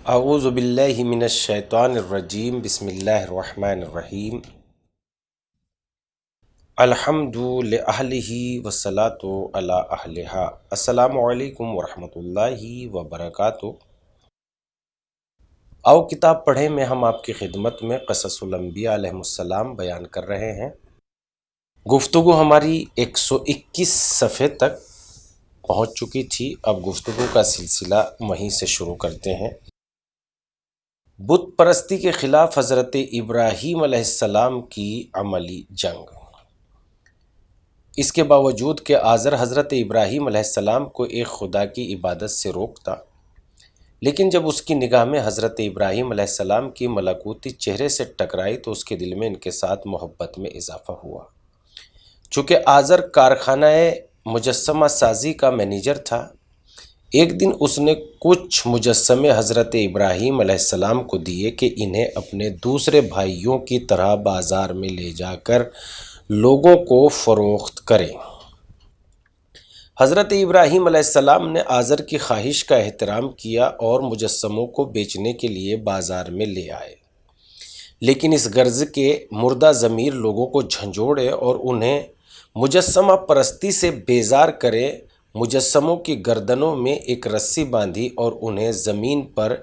اعوذ باللہ من الشیطان الرجیم بسم اللہ الرحمن الرحیم الحمد لأہلہ والصلاۃ علی اہلہا۔ السلام علیکم ورحمۃ اللہ وبرکاتہ۔ آؤ کتاب پڑھیں میں ہم آپ کی خدمت میں قصص الانبیاء علیہم السلام بیان کر رہے ہیں۔ گفتگو ہماری 121 صفحے تک پہنچ چکی تھی، اب گفتگو کا سلسلہ وہیں سے شروع کرتے ہیں۔ بت پرستی کے خلاف حضرت ابراہیم علیہ السلام کی عملی جنگ۔ اس کے باوجود کہ آزر حضرت ابراہیم علیہ السلام کو ایک خدا کی عبادت سے روکتا، لیکن جب اس کی نگاہ میں حضرت ابراہیم علیہ السلام کی ملکوتی چہرے سے ٹکرائی تو اس کے دل میں ان کے ساتھ محبت میں اضافہ ہوا۔ چونکہ آزر کارخانہ مجسمہ سازی کا مینیجر تھا، ایک دن اس نے کچھ مجسمے حضرت ابراہیم علیہ السلام کو دیے کہ انہیں اپنے دوسرے بھائیوں کی طرح بازار میں لے جا کر لوگوں کو فروخت کریں۔ حضرت ابراہیم علیہ السلام نے آزر کی خواہش کا احترام کیا اور مجسموں کو بیچنے کے لیے بازار میں لے آئے، لیکن اس غرض کے مردہ ضمیر لوگوں کو جھنجھوڑے اور انہیں مجسمہ پرستی سے بیزار کرے۔ مجسموں کی گردنوں میں ایک رسی باندھی اور انہیں زمین پر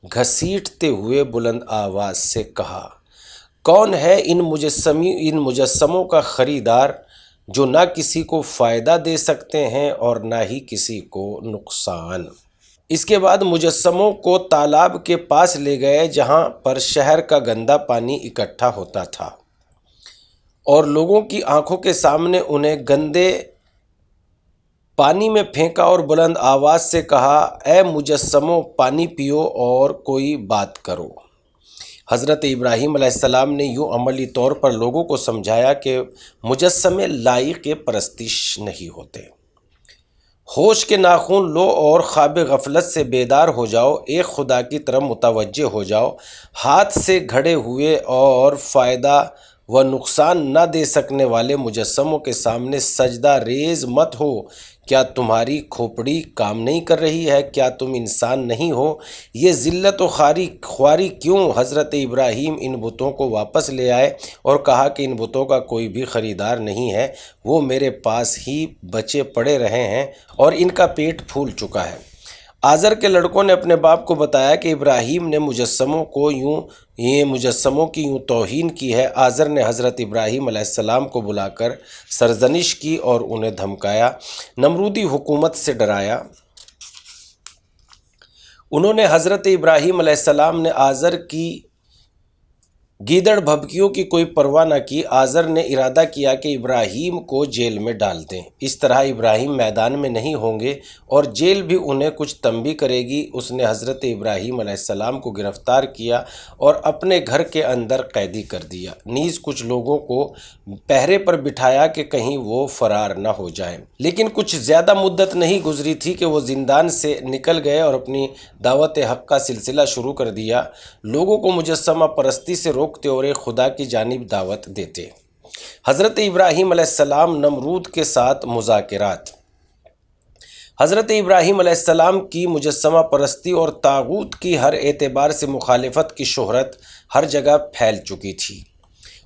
گھسیٹتے ہوئے بلند آواز سے کہا، کون ہے ان مجسموں کا خریدار جو نہ کسی کو فائدہ دے سکتے ہیں اور نہ ہی کسی کو نقصان۔ اس کے بعد مجسموں کو تالاب کے پاس لے گئے جہاں پر شہر کا گندا پانی اکٹھا ہوتا تھا، اور لوگوں کی آنکھوں کے سامنے انہیں گندے پانی میں پھینکا اور بلند آواز سے کہا، اے مجسموں پانی پیو اور کوئی بات کرو۔ حضرت ابراہیم علیہ السلام نے یوں عملی طور پر لوگوں کو سمجھایا کہ مجسمے لائق پرستش نہیں ہوتے۔ ہوش کے ناخن لو اور خواب غفلت سے بیدار ہو جاؤ، ایک خدا کی طرف متوجہ ہو جاؤ۔ ہاتھ سے گھڑے ہوئے اور فائدہ و نقصان نہ دے سکنے والے مجسموں کے سامنے سجدہ ریز مت ہو۔ کیا تمہاری کھوپڑی کام نہیں کر رہی ہے؟ کیا تم انسان نہیں ہو؟ یہ ذلت و خواری کیوں؟ حضرت ابراہیم ان بتوں کو واپس لے آئے اور کہا کہ ان بتوں کا کوئی بھی خریدار نہیں ہے، وہ میرے پاس ہی بچے پڑے رہے ہیں اور ان کا پیٹ پھول چکا ہے۔ آزر کے لڑکوں نے اپنے باپ کو بتایا کہ ابراہیم نے مجسموں کی یوں توہین کی ہے۔ آزر نے حضرت ابراہیم علیہ السلام کو بلا کر سرزنش کی اور انہیں دھمکایا، نمرودی حکومت سے ڈرایا۔ انہوں نے حضرت ابراہیم علیہ السلام نے آزر کی گیدڑ بھبکیوں کی کوئی پرواہ نہ کی۔ آزر نے ارادہ کیا کہ ابراہیم کو جیل میں ڈال دیں، اس طرح ابراہیم میدان میں نہیں ہوں گے اور جیل بھی انہیں کچھ تنبیہ کرے گی۔ اس نے حضرت ابراہیم علیہ السلام کو گرفتار کیا اور اپنے گھر کے اندر قیدی کر دیا، نیز کچھ لوگوں کو پہرے پر بٹھایا کہ کہیں وہ فرار نہ ہو جائیں۔ لیکن کچھ زیادہ مدت نہیں گزری تھی کہ وہ زندان سے نکل گئے اور اپنی دعوت حق کا سلسلہ شروع کر دیا، لوگوں کو مجسمہ پرستی سے روکتے اور ایک خدا کی جانب دعوت دیتے۔ حضرت ابراہیم علیہ السلام نمرود کے ساتھ مذاکرات۔ حضرت ابراہیم علیہ السلام کی مجسمہ پرستی اور طاغوت کی ہر اعتبار سے مخالفت کی شہرت ہر جگہ پھیل چکی تھی،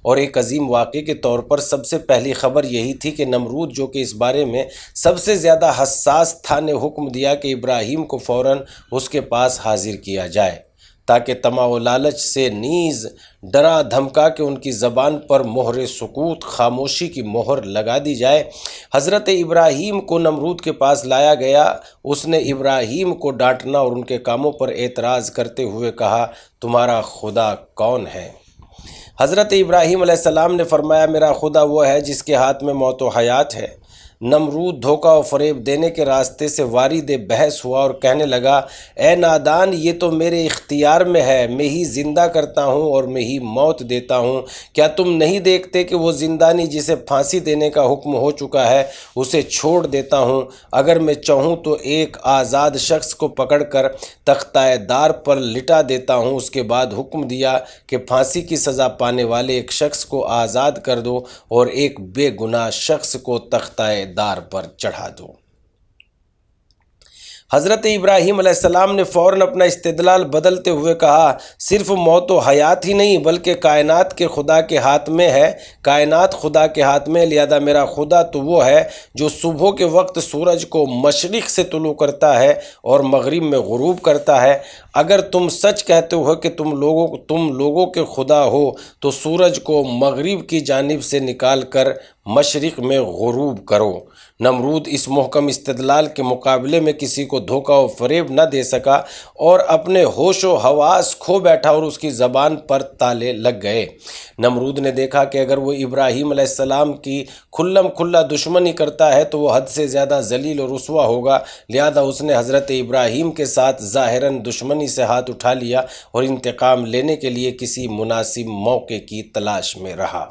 اور ایک عظیم واقعے کے طور پر سب سے پہلی خبر یہی تھی کہ نمرود، جو کہ اس بارے میں سب سے زیادہ حساس تھا، نے حکم دیا کہ ابراہیم کو فوراً اس کے پاس حاضر کیا جائے تاکہ طمع و لالچ سے نیز ڈرا دھمکا کے ان کی زبان پر مہر سکوت، خاموشی کی مہر لگا دی جائے۔ حضرت ابراہیم کو نمرود کے پاس لایا گیا۔ اس نے ابراہیم کو ڈانٹنا اور ان کے کاموں پر اعتراض کرتے ہوئے کہا، تمہارا خدا کون ہے؟ حضرت ابراہیم علیہ السلام نے فرمایا، میرا خدا وہ ہے جس کے ہاتھ میں موت و حیات ہے۔ نمرود دھوکہ و فریب دینے کے راستے سے وارد بحث ہوا اور کہنے لگا، اے نادان، یہ تو میرے اختیار میں ہے، میں ہی زندہ کرتا ہوں اور میں ہی موت دیتا ہوں۔ کیا تم نہیں دیکھتے کہ وہ زندانی جسے پھانسی دینے کا حکم ہو چکا ہے اسے چھوڑ دیتا ہوں؟ اگر میں چاہوں تو ایک آزاد شخص کو پکڑ کر تختہ دار پر لٹا دیتا ہوں۔ اس کے بعد حکم دیا کہ پھانسی کی سزا پانے والے ایک شخص کو آزاد کر دو اور ایک بے گناہ شخص کو تختہ دار پر چڑھا دو۔ حضرت ابراہیم علیہ السلام نے فوراً اپنا استدلال بدلتے ہوئے کہا، صرف موت و حیات ہی نہیں بلکہ کائنات کے خدا کے ہاتھ میں ہے، کائنات خدا کے ہاتھ میں، لہذا میرا خدا تو وہ ہے جو صبح کے وقت سورج کو مشرق سے طلوع کرتا ہے اور مغرب میں غروب کرتا ہے۔ اگر تم سچ کہتے ہو کہ تم لوگوں کے خدا ہو تو سورج کو مغرب کی جانب سے نکال کر مشرق میں غروب کرو۔ نمرود اس محکم استدلال کے مقابلے میں کسی کو دھوکہ و فریب نہ دے سکا اور اپنے ہوش و حواس کھو بیٹھا اور اس کی زبان پر تالے لگ گئے۔ نمرود نے دیکھا کہ اگر وہ ابراہیم علیہ السلام کی کھلم کھلا دشمنی کرتا ہے تو وہ حد سے زیادہ ذلیل و رسوا ہوگا، لہذا اس نے حضرت ابراہیم کے ساتھ ظاہراً دشمنی سے ہاتھ اٹھا لیا اور انتقام لینے کے لیے کسی مناسب موقع کی تلاش میں رہا۔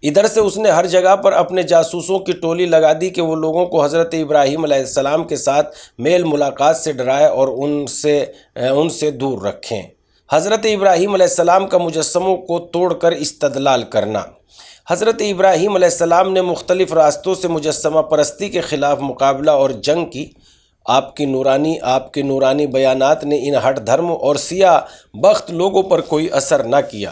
ادھر سے اس نے ہر جگہ پر اپنے جاسوسوں کی ٹولی لگا دی کہ وہ لوگوں کو حضرت ابراہیم علیہ السلام کے ساتھ میل ملاقات سے ڈرائے اور ان سے دور رکھیں۔ حضرت ابراہیم علیہ السلام کا مجسموں کو توڑ کر استدلال کرنا۔ حضرت ابراہیم علیہ السلام نے مختلف راستوں سے مجسمہ پرستی کے خلاف مقابلہ اور جنگ کی۔ آپ کے نورانی بیانات نے ان ہٹ دھرم اور سیاہ بخت لوگوں پر کوئی اثر نہ کیا۔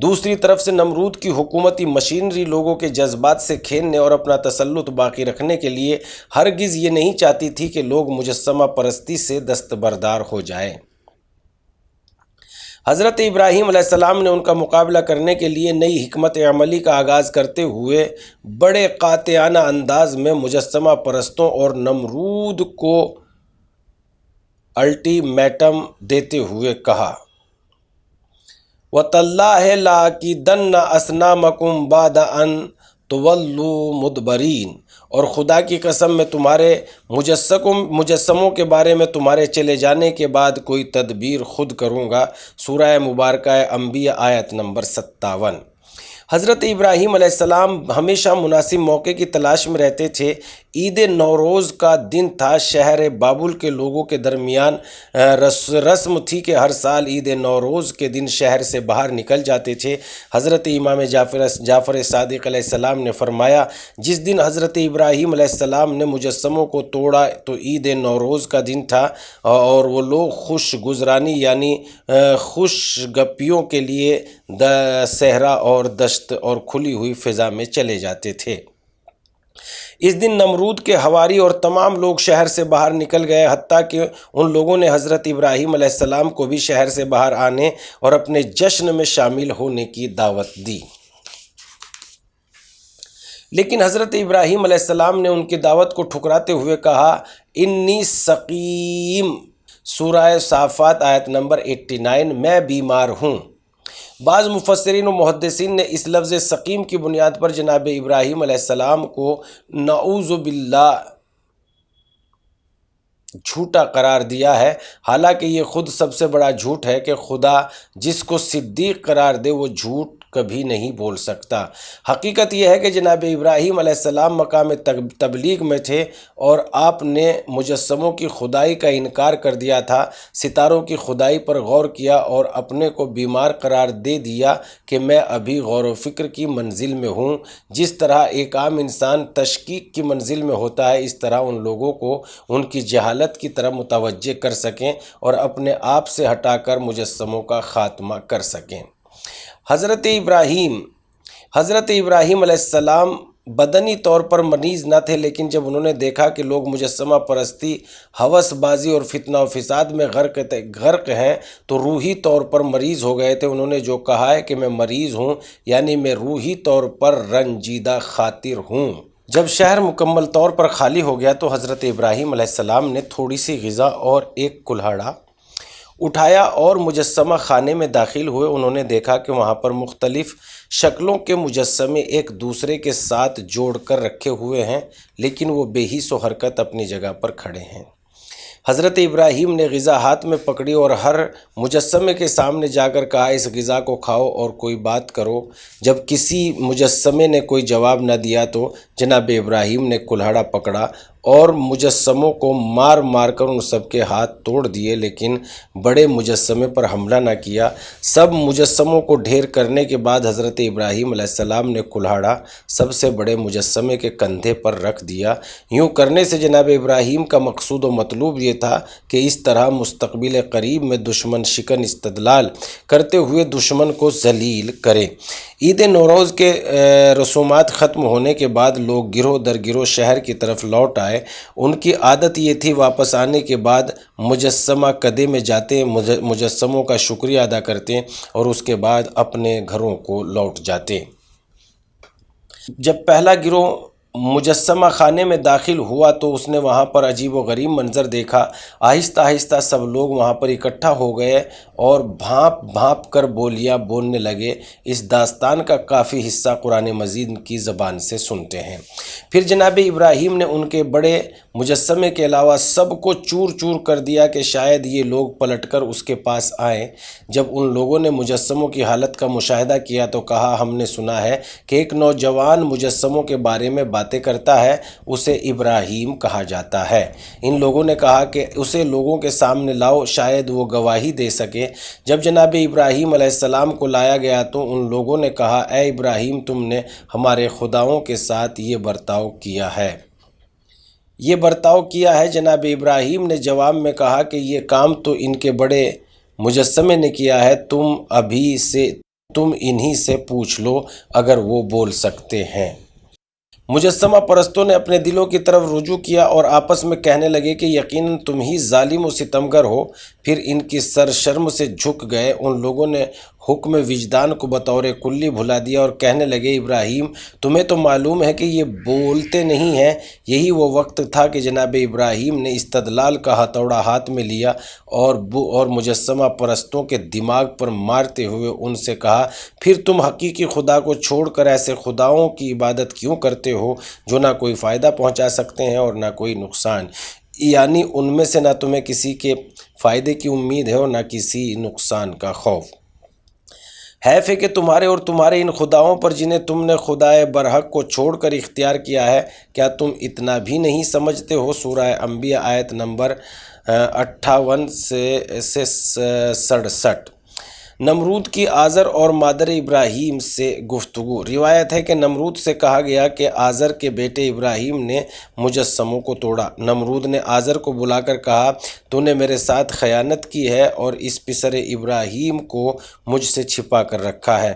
دوسری طرف سے نمرود کی حکومتی مشینری لوگوں کے جذبات سے کھیلنے اور اپنا تسلط باقی رکھنے کے لیے ہرگز یہ نہیں چاہتی تھی کہ لوگ مجسمہ پرستی سے دستبردار ہو جائیں۔ حضرت ابراہیم علیہ السلام نے ان کا مقابلہ کرنے کے لیے نئی حکمت عملی کا آغاز کرتے ہوئے بڑے قاطعانہ انداز میں مجسمہ پرستوں اور نمرود کو الٹیمیٹم دیتے ہوئے کہا، وَتَاللَّهِ لَأَكِيدَنَّ أَصْنَامَكُمْ بَعْدَ أَن تُوَلُّوا مُدْبِرِينَ، اور خدا کی قسم میں تمہارے مجسموں کے بارے میں تمہارے چلے جانے کے بعد کوئی تدبیر خود کروں گا۔ سورہ مبارکہ انبیاء آیت نمبر 57۔ حضرت ابراہیم علیہ السلام ہمیشہ مناسب موقع کی تلاش میں رہتے تھے۔ عید نوروز کا دن تھا۔ شہر بابل کے لوگوں کے درمیان رسم تھی کہ ہر سال عید نوروز کے دن شہر سے باہر نکل جاتے تھے۔ حضرت امام جعفر صادق علیہ السلام نے فرمایا، جس دن حضرت ابراہیم علیہ السلام نے مجسموں کو توڑا تو عید نوروز کا دن تھا اور وہ لوگ خوش گزرانی یعنی خوش گپیوں کے لیے صحرا اور دشت اور کھلی ہوئی فضا میں چلے جاتے تھے۔ اس دن نمرود کے حواری اور تمام لوگ شہر سے باہر نکل گئے، حتیٰ کہ ان لوگوں نے حضرت ابراہیم علیہ السلام کو بھی شہر سے باہر آنے اور اپنے جشن میں شامل ہونے کی دعوت دی۔ لیکن حضرت ابراہیم علیہ السلام نے ان کی دعوت کو ٹھکراتے ہوئے کہا، انی سقیم، سورہ صافات آیت نمبر 89، میں بیمار ہوں۔ بعض مفسرین و محدثین نے اس لفظ سقیم کی بنیاد پر جناب ابراہیم علیہ السلام کو نعوذ باللہ جھوٹا قرار دیا ہے، حالانکہ یہ خود سب سے بڑا جھوٹ ہے کہ خدا جس کو صدیق قرار دے وہ جھوٹ کبھی نہیں بول سکتا۔ حقیقت یہ ہے کہ جناب ابراہیم علیہ السلام مقام تبلیغ میں تھے اور آپ نے مجسموں کی خدائی کا انکار کر دیا تھا، ستاروں کی خدائی پر غور کیا اور اپنے کو بیمار قرار دے دیا کہ میں ابھی غور و فکر کی منزل میں ہوں۔ جس طرح ایک عام انسان تشکیک کی منزل میں ہوتا ہے، اس طرح ان لوگوں کو ان کی جہالت کی طرف متوجہ کر سکیں اور اپنے آپ سے ہٹا کر مجسموں کا خاتمہ کر سکیں۔ حضرت ابراہیم علیہ السلام بدنی طور پر مریض نہ تھے، لیکن جب انہوں نے دیکھا کہ لوگ مجسمہ پرستی، ہوس بازی اور فتنہ و فساد میں غرق ہیں تو روحی طور پر مریض ہو گئے تھے۔ انہوں نے جو کہا ہے کہ میں مریض ہوں، یعنی میں روحی طور پر رنجیدہ خاطر ہوں۔ جب شہر مکمل طور پر خالی ہو گیا تو حضرت ابراہیم علیہ السلام نے تھوڑی سی غذا اور ایک کلہاڑا اٹھایا اور مجسمہ خانے میں داخل ہوئے۔ انہوں نے دیکھا کہ وہاں پر مختلف شکلوں کے مجسمے ایک دوسرے کے ساتھ جوڑ کر رکھے ہوئے ہیں، لیکن وہ بے حس و حرکت اپنی جگہ پر کھڑے ہیں۔ حضرت ابراہیم نے غذا ہاتھ میں پکڑی اور ہر مجسمے کے سامنے جا کر کہا، اس غذا کو کھاؤ اور کوئی بات کرو۔ جب کسی مجسمے نے کوئی جواب نہ دیا تو جناب ابراہیم نے کلہاڑا پکڑا اور مجسموں کو مار مار کر ان سب کے ہاتھ توڑ دیے، لیکن بڑے مجسمے پر حملہ نہ کیا۔ سب مجسموں کو ڈھیر کرنے کے بعد حضرت ابراہیم علیہ السلام نے کلہاڑا سب سے بڑے مجسمے کے کندھے پر رکھ دیا۔ یوں کرنے سے جناب ابراہیم کا مقصود و مطلوب یہ تھا کہ اس طرح مستقبل قریب میں دشمن شکن استدلال کرتے ہوئے دشمن کو ذلیل کریں۔ عید نوروز کے رسومات ختم ہونے کے بعد لوگ گروہ در گروہ شہر کی طرف لوٹ آئے۔ ان کی عادت یہ تھی واپس آنے کے بعد مجسمہ کدے میں جاتے، مجسموں کا شکریہ ادا کرتے اور اس کے بعد اپنے گھروں کو لوٹ جاتے۔ جب پہلا گروہ مجسمہ خانے میں داخل ہوا تو اس نے وہاں پر عجیب و غریب منظر دیکھا۔ آہستہ آہستہ سب لوگ وہاں پر اکٹھا ہو گئے اور بھانپ بھانپ کر بولیاں بولنے لگے۔ اس داستان کا کافی حصہ قرآن مجید کی زبان سے سنتے ہیں۔ پھر جناب ابراہیم نے ان کے بڑے مجسمے کے علاوہ سب کو چور چور کر دیا کہ شاید یہ لوگ پلٹ کر اس کے پاس آئیں۔ جب ان لوگوں نے مجسموں کی حالت کا مشاہدہ کیا تو کہا، ہم نے سنا ہے کہ ایک نوجوان مجسموں کے بارے میں باتیں کرتا ہے، اسے ابراہیم کہا جاتا ہے۔ ان لوگوں نے کہا کہ اسے لوگوں کے سامنے لاؤ، شاید وہ گواہی دے سکے۔ جب جناب ابراہیم علیہ السلام کو لایا گیا تو ان لوگوں نے کہا، اے ابراہیم، تم نے ہمارے خداؤں کے ساتھ یہ برتاؤ کیا ہے۔ جناب ابراہیم نے جواب میں کہا کہ یہ کام تو ان کے بڑے مجسمے نے کیا ہے، تم انہی سے پوچھ لو اگر وہ بول سکتے ہیں۔ مجسمہ پرستوں نے اپنے دلوں کی طرف رجوع کیا اور آپس میں کہنے لگے کہ یقیناً تم ہی ظالم و ستمگر ہو۔ پھر ان کی سر شرم سے جھک گئے۔ ان لوگوں نے حکم وجدان کو بطور کلی بھلا دیا اور کہنے لگے، ابراہیم، تمہیں تو معلوم ہے کہ یہ بولتے نہیں ہیں۔ یہی وہ وقت تھا کہ جناب ابراہیم نے استدلال کا ہتھوڑا ہاتھ میں لیا اور مجسمہ پرستوں کے دماغ پر مارتے ہوئے ان سے کہا، پھر تم حقیقی خدا کو چھوڑ کر ایسے خداؤں کی عبادت کیوں کرتے ہو جو نہ کوئی فائدہ پہنچا سکتے ہیں اور نہ کوئی نقصان؟ یعنی ان میں سے نہ تمہیں کسی کے فائدے کی امید ہے اور نہ کسی نقصان کا خوف۔ حیف ہے کہ تمہارے اور تمہارے ان خداؤں پر جنہیں تم نے خدائے برحق کو چھوڑ کر اختیار کیا ہے، کیا تم اتنا بھی نہیں سمجھتے ہو؟ سورہ انبیاء آیت نمبر 58 سے 67۔ نمرود کی آزر اور مادر ابراہیم سے گفتگو۔ روایت ہے کہ نمرود سے کہا گیا کہ آزر کے بیٹے ابراہیم نے مجسموں کو توڑا۔ نمرود نے آزر کو بلا کر کہا، تو نے میرے ساتھ خیانت کی ہے اور اس پسر ابراہیم کو مجھ سے چھپا کر رکھا ہے۔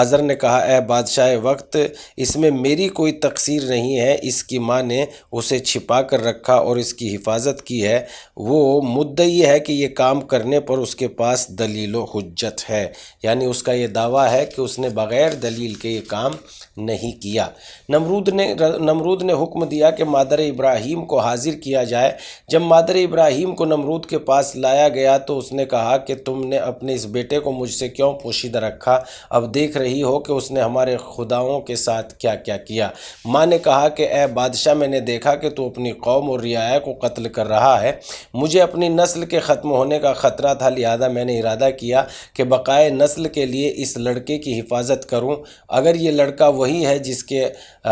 آزر نے کہا، اے بادشاہ وقت، اس میں میری کوئی تقصیر نہیں ہے۔ اس کی ماں نے اسے چھپا کر رکھا اور اس کی حفاظت کی ہے۔ وہ مدعی ہے کہ یہ کام کرنے پر اس کے پاس دلیل و حجت ہے، یعنی اس کا یہ دعویٰ ہے کہ اس نے بغیر دلیل کے یہ کام نہیں کیا۔ نمرود نے حکم دیا کہ مادر ابراہیم کو حاضر کیا جائے۔ جب مادر ابراہیم کو نمرود کے پاس لایا گیا تو اس نے کہا کہ تم نے اپنے اس بیٹے کو مجھ سے کیوں پوشیدہ رکھا؟ اب دیکھ رہی ہو کہ اس نے ہمارے خداؤں کے ساتھ کیا کیا کیا۔ ماں نے کہا کہ اے بادشاہ، میں نے دیکھا کہ تو اپنی قوم اور رعایا کو قتل کر رہا ہے۔ مجھے اپنی نسل کے ختم ہونے کا خطرہ تھا، لہذا میں نے ارادہ کیا کہ بقائے نسل کے لیے اس لڑکے کی حفاظت کروں۔ اگر یہ لڑکا وہی ہے جس کے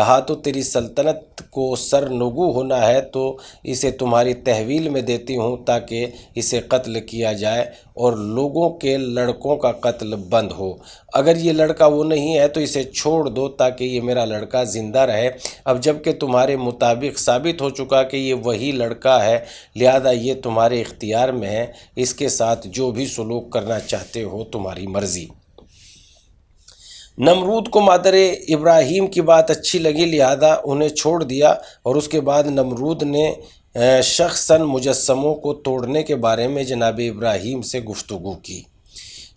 ہاتھوں تیری سلطنت کو سرنگو ہونا ہے تو اسے تمہاری تحویل میں دیتی ہوں تاکہ اسے قتل کیا جائے اور لوگوں کے لڑکوں کا قتل بند ہو۔ اگر یہ لڑکا وہ نہیں ہے تو اسے چھوڑ دو تاکہ یہ میرا لڑکا زندہ رہے۔ اب جب کہ تمہارے مطابق ثابت ہو چکا کہ یہ وہی لڑکا ہے، لہذا یہ تمہارے اختیار میں ہے۔ اس کے ساتھ جو بھی سلوک کرنا چاہتے ہو تمہاری مرضی۔ نمرود کو مادر ابراہیم کی بات اچھی لگی، لہذا انہیں چھوڑ دیا اور اس کے بعد نمرود نے شخصاً مجسموں کو توڑنے کے بارے میں جناب ابراہیم سے گفتگو کی۔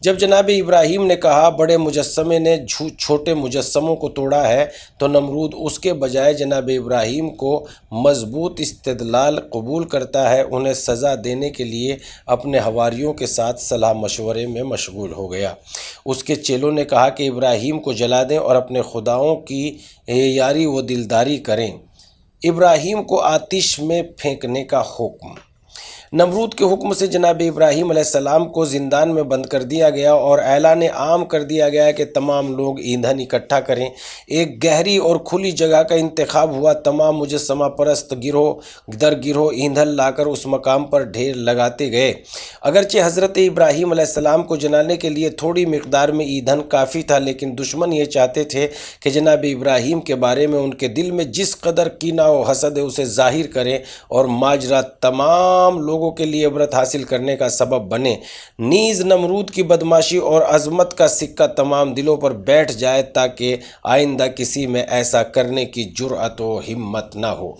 جب جناب ابراہیم نے کہا بڑے مجسمے نے چھوٹے مجسموں کو توڑا ہے، تو نمرود اس کے بجائے جناب ابراہیم کو مضبوط استدلال قبول کرتا ہے۔ انہیں سزا دینے کے لیے اپنے حواریوں کے ساتھ صلاح مشورے میں مشغول ہو گیا۔ اس کے چیلوں نے کہا کہ ابراہیم کو جلا دیں اور اپنے خداؤں کی یاری و دلداری کریں۔ ابراہیم کو آتش میں پھینکنے کا حکم۔ نمرود کے حکم سے جناب ابراہیم علیہ السلام کو زندان میں بند کر دیا گیا اور اعلان عام کر دیا گیا کہ تمام لوگ ایندھن اکٹھا کریں۔ ایک گہری اور کھلی جگہ کا انتخاب ہوا۔ تمام مجسمہ پرست گروہ در گروہ ایندھن لا کر اس مقام پر ڈھیر لگاتے گئے۔ اگرچہ حضرت ابراہیم علیہ السلام کو جلانے کے لیے تھوڑی مقدار میں ایندھن کافی تھا، لیکن دشمن یہ چاہتے تھے کہ جناب ابراہیم کے بارے میں ان کے دل میں جس قدر کینہ و حسد ہے اسے ظاہر کریں اور ماجرا تمام لوگوں کے لیے عبرت حاصل کرنے کا سبب بنے۔ نیز نمرود کی بدماشی اور عظمت کا سکہ تمام دلوں پر بیٹھ جائے تاکہ آئندہ کسی میں ایسا کرنے کی جرأت و ہمت نہ ہو۔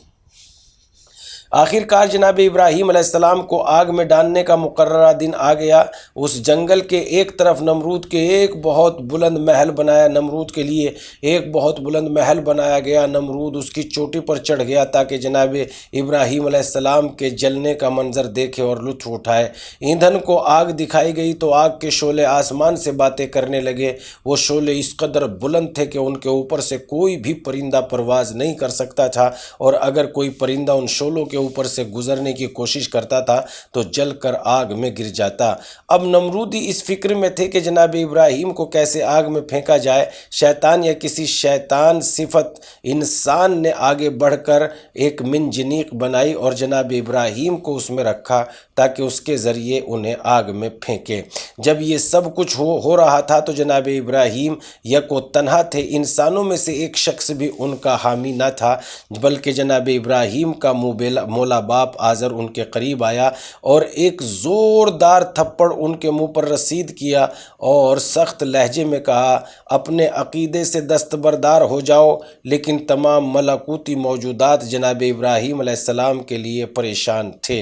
آخر کار جناب ابراہیم علیہ السلام کو آگ میں ڈالنے کا مقررہ دن آ گیا۔ اس جنگل کے ایک طرف نمرود کے ایک بہت بلند محل بنایا نمرود کے لیے ایک بہت بلند محل بنایا گیا۔ نمرود اس کی چوٹی پر چڑھ گیا تاکہ جناب ابراہیم علیہ السلام کے جلنے کا منظر دیکھے اور لطف اٹھائے۔ ایندھن کو آگ دکھائی گئی تو آگ کے شعلے آسمان سے باتیں کرنے لگے۔ وہ شعلے اس قدر بلند تھے کہ ان کے اوپر سے کوئی بھی پرندہ پرواز نہیں کر سکتا تھا، اور اگر کوئی پرندہ ان شعلوں کے اوپر سے گزرنے کی کوشش کرتا تھا تو جل کر آگ میں گر جاتا۔ اب نمرودی اس فکر میں تھے کہ جناب ابراہیم کو کیسے آگ میں پھینکا جائے۔ شیطان یا کسی شیطان صفت انسان نے آگے بڑھ کر ایک منجنیق بنائی اور جناب ابراہیم کو اس میں رکھا تاکہ اس کے ذریعے انہیں آگ میں پھینکے۔ جب یہ سب کچھ ہو رہا تھا تو جناب ابراہیم یکو تنہا تھے۔ انسانوں میں سے ایک شخص بھی ان کا حامی نہ تھا، بلکہ جناب ابراہیم کا مولا باپ آزر ان کے قریب آیا اور ایک زوردار تھپڑ ان کے منہ پر رسید کیا اور سخت لہجے میں کہا، اپنے عقیدے سے دستبردار ہو جاؤ۔ لیکن تمام ملکوتی موجودات جناب ابراہیم علیہ السلام کے لیے پریشان تھے۔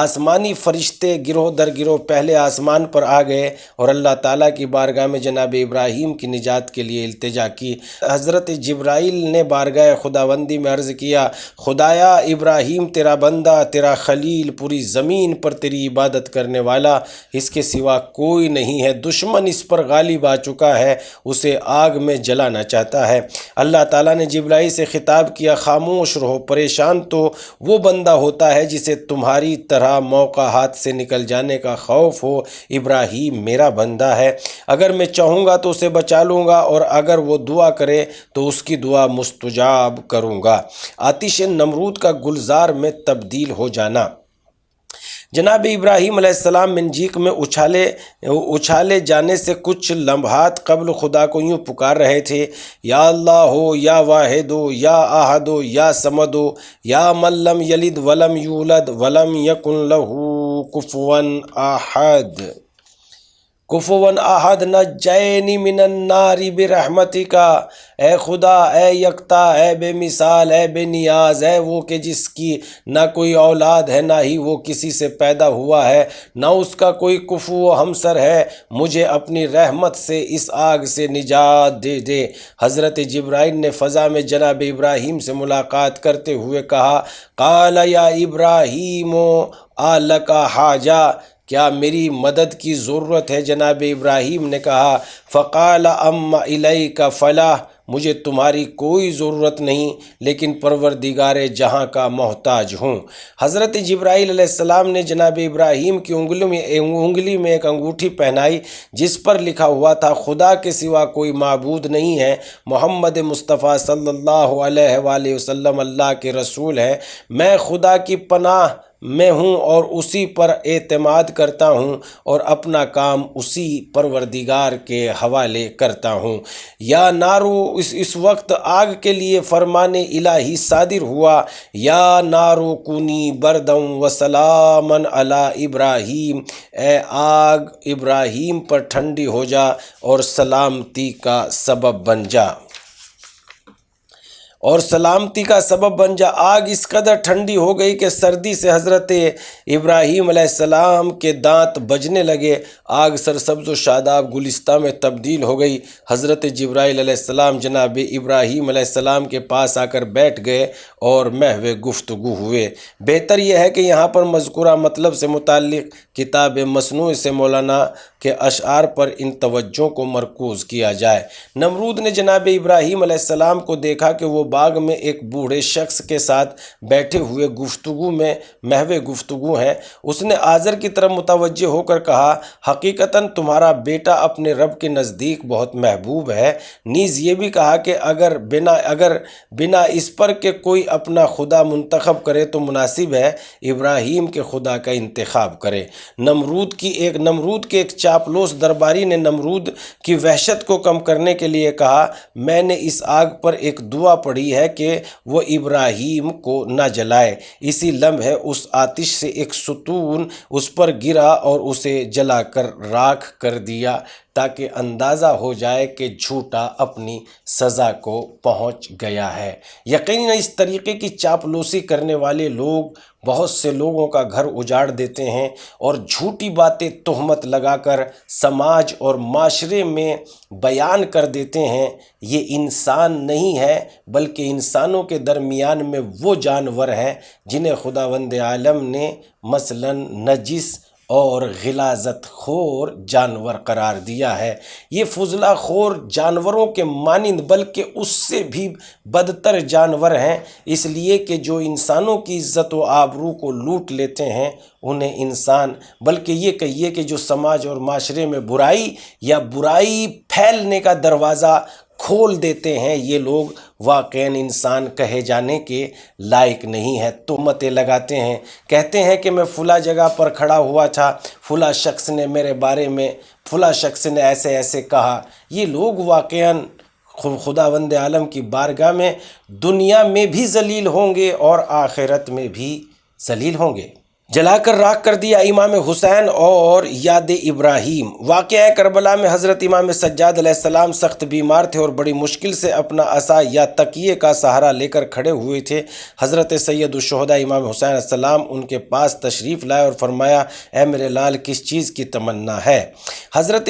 آسمانی فرشتے گروہ در گروہ پہلے آسمان پر آ گئے اور اللہ تعالیٰ کی بارگاہ میں جناب ابراہیم کی نجات کے لیے التجا کی۔ حضرت جبرائیل نے بارگاہ خداوندی میں عرض کیا، خدایا ابراہیم تیرا بندہ، تیرا خلیل، پوری زمین پر تیری عبادت کرنے والا، اس کے سوا کوئی نہیں ہے۔ دشمن اس پر غالب آ چکا ہے، اسے آگ میں جلانا چاہتا ہے۔ اللہ تعالیٰ نے جبرائیل سے خطاب کیا، خاموش رہو، پریشان تو وہ بندہ ہوتا ہے جسے تمہاری طرح موقع ہاتھ سے نکل جانے کا خوف ہو۔ ابراہیم میرا بندہ ہے، اگر میں چاہوں گا تو اسے بچا لوں گا، اور اگر وہ دعا کرے تو اس کی دعا مستجاب کروں گا۔ آتش نمرود کا گلزار میں تبدیل ہو جانا۔ جناب ابراہیم علیہ السلام منجیق میں اچھالے جانے سے کچھ لمحات قبل خدا کو یوں پکار رہے تھے، یا اللہ ہو، یا واحد ہو، یا احد ہو، یا صمد ہو، یا من لم یلد ولم یولد ولم یکن لہ کفوا احد۔ کفوا احد نجینی من النار برحمتک۔ اے خدا، اے یکتا، اے بے مثال، اے بے نیاز، اے وہ کہ جس کی نہ کوئی اولاد ہے، نہ ہی وہ کسی سے پیدا ہوا ہے، نہ اس کا کوئی کفو و ہمسر ہے، مجھے اپنی رحمت سے اس آگ سے نجات دے دے۔ حضرت جبرائیل نے فضا میں جناب ابراہیم سے ملاقات کرتے ہوئے کہا، قال یا ابراہیم آلک حاجہ، کیا میری مدد کی ضرورت ہے؟ جناب ابراہیم نے کہا، فقال اما الیک فلاح، مجھے تمہاری کوئی ضرورت نہیں، لیکن پروردگار جہاں کا محتاج ہوں۔ حضرت جبرائیل علیہ السلام نے جناب ابراہیم کی انگلی میں ایک انگوٹھی پہنائی جس پر لکھا ہوا تھا، خدا کے سوا کوئی معبود نہیں ہے، محمد مصطفیٰ صلی اللہ علیہ وآلہ وسلم اللہ کے رسول ہیں، میں خدا کی پناہ میں ہوں اور اسی پر اعتماد کرتا ہوں اور اپنا کام اسی پروردگار کے حوالے کرتا ہوں۔ یا نارو، اس وقت آگ کے لیے فرمان الہی صادر ہوا، یا نارو کونی بردم و سلامن علی ابراہیم، اے آگ ابراہیم پر ٹھنڈی ہو جا اور سلامتی کا سبب بن جا۔ آگ اس قدر ٹھنڈی ہو گئی کہ سردی سے حضرت ابراہیم علیہ السلام کے دانت بجنے لگے۔ آگ سرسبز و شاداب گلستہ میں تبدیل ہو گئی۔ حضرت جبرائیل علیہ السلام جناب ابراہیم علیہ السلام کے پاس آ کر بیٹھ گئے اور محو گفتگو ہوئے۔ بہتر یہ ہے کہ یہاں پر مذکورہ مطلب سے متعلق کتاب مصنوع سے مولانا کہ اشعار پر ان توجہ کو مرکوز کیا جائے۔ نمرود نے جناب ابراہیم علیہ السلام کو دیکھا کہ وہ باغ میں ایک بوڑھے شخص کے ساتھ بیٹھے ہوئے گفتگو میں محو گفتگو ہیں۔ اس نے آزر کی طرف متوجہ ہو کر کہا، حقیقتاً تمہارا بیٹا اپنے رب کے نزدیک بہت محبوب ہے۔ نیز یہ بھی کہا کہ اگر بنا اس پر کہ کوئی اپنا خدا منتخب کرے تو مناسب ہے ابراہیم کے خدا کا انتخاب کرے۔ نمرود کے ایک چاپلوس درباری نے نمرود کی وحشت کو کم کرنے کے لیے کہا، میں نے اس آگ پر ایک دعا پڑھی ہے کہ وہ ابراہیم کو نہ جلائے۔ اسی لمحے اس آتش سے ایک ستون اس پر گرا اور اسے جلا کر راکھ کر دیا تاکہ اندازہ ہو جائے کہ جھوٹا اپنی سزا کو پہنچ گیا ہے۔ یقیناً اس طریقے کی چاپلوسی کرنے والے لوگ بہت سے لوگوں کا گھر اجاڑ دیتے ہیں اور جھوٹی باتیں تہمت لگا کر سماج اور معاشرے میں بیان کر دیتے ہیں۔ یہ انسان نہیں ہے بلکہ انسانوں کے درمیان میں وہ جانور ہیں جنہیں خداوند عالم نے مثلاً نجس اور غلاظت خور جانور قرار دیا ہے۔ یہ فضلہ خور جانوروں کے مانند بلکہ اس سے بھی بدتر جانور ہیں، اس لیے کہ جو انسانوں کی عزت و آبرو کو لوٹ لیتے ہیں انہیں انسان، بلکہ یہ کہیے کہ جو سماج اور معاشرے میں برائی پھیلنے کا دروازہ کھول دیتے ہیں، یہ لوگ واقعاً انسان کہے جانے کے لائق نہیں ہے۔ تہمتیں لگاتے ہیں، کہتے ہیں کہ میں فلاں جگہ پر کھڑا ہوا تھا، فلاں شخص نے میرے بارے میں فلاں شخص نے ایسے ایسے کہا۔ یہ لوگ واقعاً خداوند عالم کی بارگاہ میں دنیا میں بھی ذلیل ہوں گے اور آخرت میں بھی ذلیل ہوں گے۔ جلا کر راکھ کر دیا امام حسین اور یاد ابراہیم۔ واقعہ کربلا میں حضرت امام سجاد علیہ السلام سخت بیمار تھے اور بڑی مشکل سے اپنا عصا یا تکیے کا سہارا لے کر کھڑے ہوئے تھے۔ حضرت سید الشہداء امام حسین علیہ السلام ان کے پاس تشریف لائے اور فرمایا، اے میرے لال کس چیز کی تمنا ہے؟ حضرت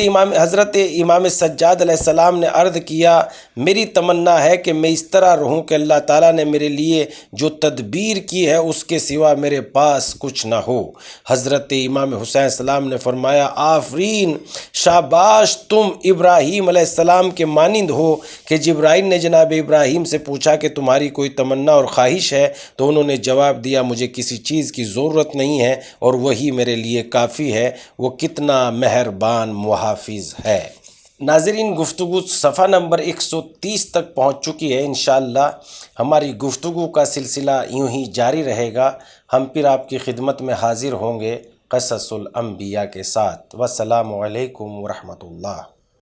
امام سجاد علیہ السلام نے عرض کیا، میری تمنا ہے کہ میں اس طرح رہوں کہ اللہ تعالیٰ نے میرے لیے جو تدبیر کی ہے اس کے سوا میرے پاس کچھ نہ ہو۔ حضرت امام حسین السلام نے فرمایا، آفرین، شاباش، تم ابراہیم علیہ السلام کے مانند ہو کہ جبرائیل نے جناب ابراہیم سے پوچھا کہ تمہاری کوئی تمنا اور خواہش ہے تو انہوں نے جواب دیا، مجھے کسی چیز کی ضرورت نہیں ہے اور وہی میرے لیے کافی ہے۔ وہ کتنا مہربان محافظ ہے۔ ناظرین، گفتگو صفحہ نمبر 130 تک پہنچ چکی ہے۔ انشاءاللہ ہماری گفتگو کا سلسلہ یوں ہی جاری رہے گا۔ ہم پھر آپ کی خدمت میں حاضر ہوں گے قصص الانبیاء کے ساتھ۔ والسلام علیکم ورحمۃ اللہ۔